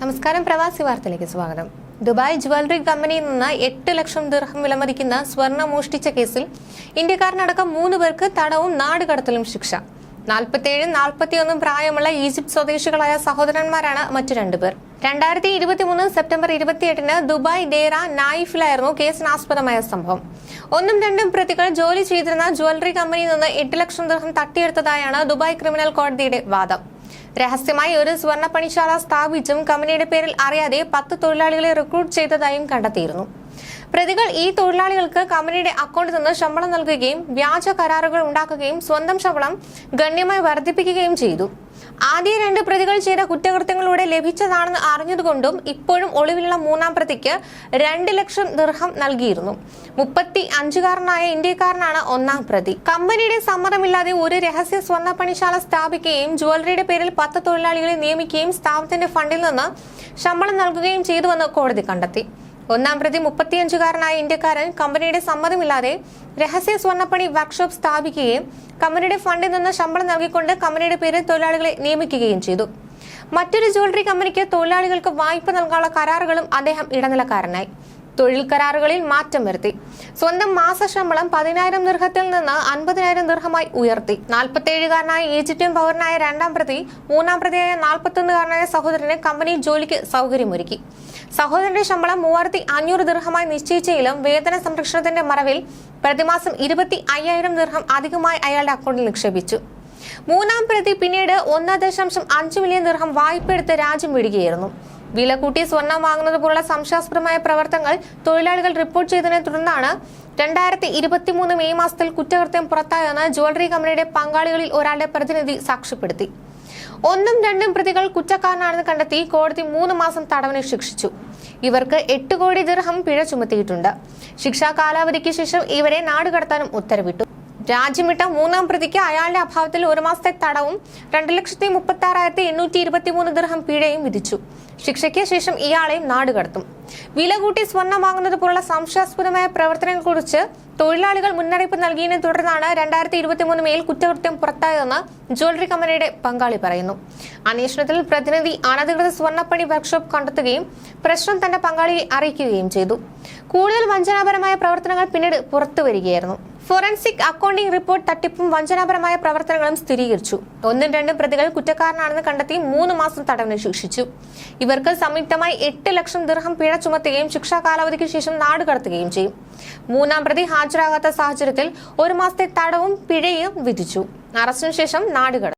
നമസ്കാരം, പ്രവാസി വാർത്തയിലേക്ക് സ്വാഗതം. ദുബായ് ജ്വല്ലറി കമ്പനിയിൽ നിന്ന് 8 ലക്ഷം ദിർഹം വിലമതിക്കുന്ന സ്വർണം മോഷ്ടിച്ച കേസിൽ ഇന്ത്യക്കാരനടക്കം 3 പേർക്ക് തടവും നാടുകടത്തലും ശിക്ഷ. 47-41 പ്രായമുള്ള ഈജിപ്ത് സ്വദേശികളായ സഹോദരന്മാരാണ് മറ്റു 2 പേർ. 2023 സെപ്റ്റംബർ 28-ന് ദുബായ് ഡേറ നായിഫിലായിരുന്നു കേസിനാസ്പദമായ സംഭവം. 1-2 പ്രതികൾ ജോലി ചെയ്തിരുന്ന ജ്വല്ലറി കമ്പനിയിൽ നിന്ന് 8 ലക്ഷം ദിർഹം തട്ടിയെടുത്തതായാണ് ദുബായ് ക്രിമിനൽ കോടതിയുടെ വാദം. രഹസ്യമായി ഒരു സ്വർണ്ണപ്പണിശാല സ്ഥാപിച്ചും കമ്പനിയുടെ പേരിൽ അറിയാതെ 10 തൊഴിലാളികളെ റിക്രൂട്ട് ചെയ്തതായും കണ്ടെത്തിയിരുന്നു. പ്രതികൾ ഈ തൊഴിലാളികൾക്ക് കമ്പനിയുടെ അക്കൗണ്ടിൽ നിന്ന് ശമ്പളം നൽകുകയും വ്യാജ കരാറുകൾ ഉണ്ടാക്കുകയും സ്വന്തം ശമ്പളം ഗണ്യമായി വർദ്ധിപ്പിക്കുകയും ചെയ്തു. ആദ്യ 2 പ്രതികൾ ചെയ്ത കുറ്റകൃത്യങ്ങളിലൂടെ ലഭിച്ചതാണെന്ന് അറിഞ്ഞതുകൊണ്ടും ഇപ്പോഴും ഒളിവിലുള്ള 3-ാം പ്രതിക്ക് 2 ലക്ഷം ദിർഹം നൽകിയിരുന്നു. 35-കാരനായ ഇന്ത്യക്കാരനാണ് 1-ാം പ്രതി. കമ്പനിയുടെ സമ്മതമില്ലാതെ ഒരു രഹസ്യ സ്വർണ്ണപ്പണിശാല സ്ഥാപിക്കുകയും ജ്വല്ലറിയുടെ പേരിൽ 10 തൊഴിലാളികളെ നിയമിക്കുകയും സ്ഥാപനത്തിന്റെ ഫണ്ടിൽ നിന്ന് ശമ്പളം നൽകുകയും ചെയ്തുവെന്ന് കോടതി കണ്ടെത്തി. 1-ാം പ്രതി 35-കാരനായ ഇന്ത്യക്കാരൻ കമ്പനിയുടെ സമ്മതമില്ലാതെ രഹസ്യ സ്വർണ്ണപ്പണി വർക്ക്ഷോപ്പ് സ്ഥാപിക്കുകയും കമ്പനിയുടെ ഫണ്ടിൽ നിന്ന് ശമ്പളം നൽകിക്കൊണ്ട് കമ്പനിയുടെ പേരിൽ തൊഴിലാളികളെ നിയമിക്കുകയും ചെയ്തു. മറ്റൊരു ജ്വല്ലറി കമ്പനിക്ക് തൊഴിലാളികൾക്ക് വായ്പ നൽകാനുള്ള കരാറുകളും അദ്ദേഹം ഇടനിലക്കാരനായി. തൊഴിൽ കരാറുകളിൽ മാറ്റം വരുത്തി. സ്വന്തം മാസ ശമ്പളം 10,000 ദിർഹത്തിൽ നിന്ന് 50,000 ദിർഹമായി ഉയർത്തി. 47-കാരനായ ഈജിപ്ഷ്യൻ പൗരനായ 2-ാം പ്രതി 3-ാം പ്രതിയായ 41-കാരനായ സഹോദരന് കമ്പനി ജോലിക്ക് സൗകര്യമൊരുക്കി. സഹോദരന്റെ ശമ്പളം 3,500 ദിർഹമായി നിശ്ചയിച്ചെങ്കിലും വേതന സംരക്ഷണത്തിന്റെ മറവിൽ പ്രതിമാസം 25,000 ദിർഹം അധികമായി അയാളുടെ അക്കൗണ്ടിൽ നിക്ഷേപിച്ചു. 3-ാം പ്രതി പിന്നീട് 1.5 മില്യൺ ദിർഹം വായ്പ എടുത്ത് രാജ്യം വിടുകയായിരുന്നു. വില കൂട്ടി സ്വർണം വാങ്ങുന്നത് പോലുള്ള സംശയാസ്പദമായ പ്രവർത്തനങ്ങൾ തൊഴിലാളികൾ റിപ്പോർട്ട് ചെയ്തതിനെ തുടർന്നാണ് 2023 മെയ് മാസത്തിൽ കുറ്റകൃത്യം പുറത്തായെന്ന് ജ്വല്ലറി കമ്പനിയുടെ പങ്കാളികളിൽ ഒരാളുടെ പ്രതിനിധി സാക്ഷ്യപ്പെടുത്തി. 1-2 പ്രതികൾ കുറ്റക്കാരനാണെന്ന് കണ്ടെത്തി കോടതി 3 മാസം തടവിന് ശിക്ഷിച്ചു. ഇവർക്ക് 8 കോടി ദിർഹം പിഴ ചുമത്തിയിട്ടുണ്ട്. ശിക്ഷാ കാലാവധിക്ക് ശേഷം ഇവരെ നാടുകടത്താനും ഉത്തരവിട്ടു. രാജ്യം വിട്ട 3-ാം പ്രതിക്ക് അയാളുടെ അഭാവത്തിൽ 1 മാസത്തെ തടവും 2,36,823 ദിർഹം പിഴയും വിധിച്ചു. ശിക്ഷയ്ക്ക് ശേഷം ഇയാളെയും നാടുകടത്തും. വില കൂട്ടി സ്വർണം വാങ്ങുന്നത് പോലുള്ള സംശയാസ്പദമായ പ്രവർത്തനങ്ങളെക്കുറിച്ച് തൊഴിലാളികൾ മുന്നറിയിപ്പ് നൽകിയതിനെ തുടർന്നാണ് 2023 മെയിൽ കുറ്റകൃത്യം പുറത്തായതെന്ന് ജ്വല്ലറി കമ്പനിയുടെ പങ്കാളി പറയുന്നു. അന്വേഷണത്തിൽ പ്രതിനിധി അനധികൃത സ്വർണ്ണപ്പണി വർക്ക്ഷോപ്പ് കണ്ടെത്തുകയും പ്രശ്നം തന്റെ പങ്കാളിയെ അറിയിക്കുകയും ചെയ്തു. കൂടുതൽ വഞ്ചനാപരമായ പ്രവർത്തനങ്ങൾ പിന്നീട് പുറത്തുവരികയായിരുന്നു. ഫോറൻസിക് അക്കൗണ്ടിംഗ് റിപ്പോർട്ട് തട്ടിപ്പും വഞ്ചനാപരമായ പ്രവർത്തനങ്ങളും സ്ഥിരീകരിച്ചു. 1-2 പ്രതികൾ കുറ്റക്കാരനാണെന്ന് കണ്ടെത്തി 3 മാസം തടവിന് ശിക്ഷിച്ചു. ഇവർക്ക് സംയുക്തമായി 8 ലക്ഷം ദിർഹം പിഴ ചുമത്തുകയും ശിക്ഷാ കാലാവധിക്ക് ശേഷം നാടുകടത്തുകയും ചെയ്യും. 3-ാം പ്രതി ഹാജരാകാത്ത സാഹചര്യത്തിൽ 1 മാസത്തെ തടവും പിഴയും വിധിച്ചു. അറസ്റ്റിന് ശേഷം നാടുകടത്തും.